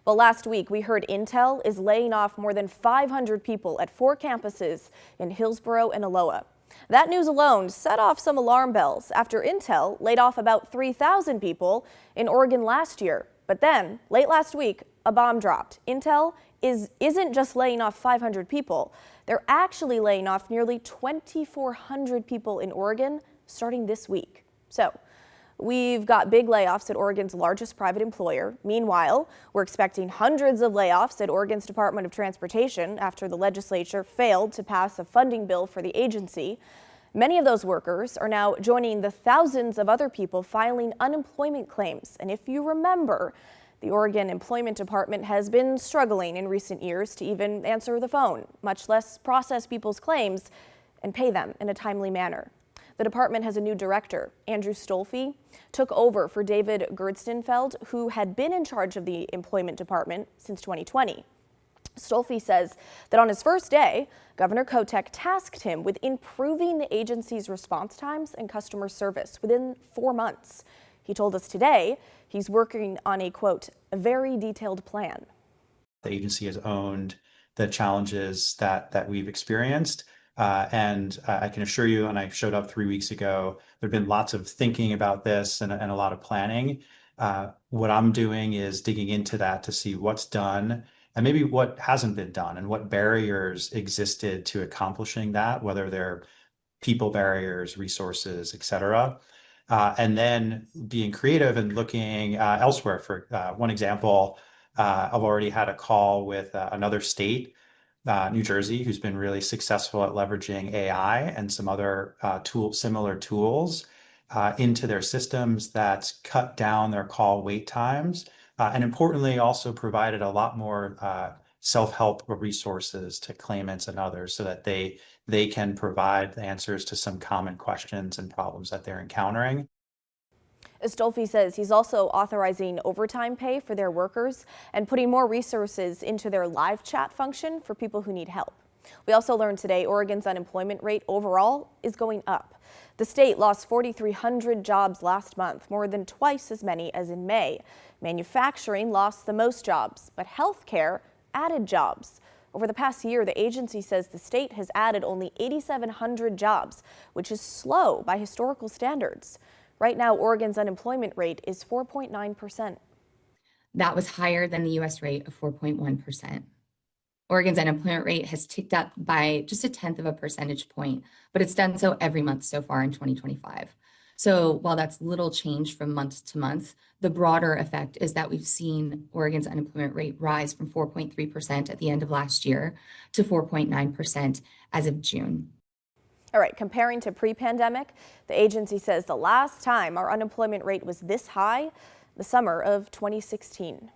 Well, last week we heard Intel is laying off more than 500 people at 4 campuses in Hillsborough and Aloha. That news alone set off some alarm bells after Intel laid off about 3,000 people in Oregon last year. But then, late last week, a bomb dropped. Intel isn't just laying off 500 people. They're actually laying off nearly 2,400 people in Oregon starting this week. So, we've got big layoffs at Oregon's largest private employer. Meanwhile, we're expecting hundreds of layoffs at Oregon's Department of Transportation after the legislature failed to pass a funding bill for the agency. Many of those workers are now joining the thousands of other people filing unemployment claims. And if you remember, the Oregon Employment Department has been struggling in recent years to even answer the phone, much less process people's claims and pay them in a timely manner. The department has a new director. Andrew Stolfi took over for David Gerstenfeld, who had been in charge of the employment department since 2020. Stolfi says that on his first day, Governor Kotek tasked him with improving the agency's response times and customer service within 4 months. He told us today he's working on a, quote, a very detailed plan. The agency has owned the challenges that we've experienced. And I can assure you, and I showed up 3 weeks ago, there have been lots of thinking about this and a lot of planning. What I'm doing is digging into that to see what's done and maybe what hasn't been done and what barriers existed to accomplishing that, whether they're people barriers, resources, et cetera. And then being creative and looking elsewhere. For one example, I've already had a call with another state, New Jersey, who's been really successful at leveraging AI and some other similar tools into their systems that's cut down their call wait times. And importantly, also provided a lot more self-help resources to claimants and others so that they can provide answers to some common questions and problems that they're encountering. Stolfi says he's also authorizing overtime pay for their workers and putting more resources into their live chat function for people who need help. We also learned today Oregon's unemployment rate overall is going up. The state lost 4,300 jobs last month, more than twice as many as in May. Manufacturing lost the most jobs, but healthcare added jobs. Over the past year, the agency says the state has added only 8,700 jobs, which is slow by historical standards. Right now, Oregon's unemployment rate is 4.9%. That was higher than the U.S. rate of 4.1%. Oregon's unemployment rate has ticked up by just 1/10 of a percentage point, but it's done so every month so far in 2025. So while that's little change from month to month, the broader effect is that we've seen Oregon's unemployment rate rise from 4.3% at the end of last year to 4.9% as of June. All right, comparing to pre-pandemic, the agency says the last time our unemployment rate was this high, the summer of 2016.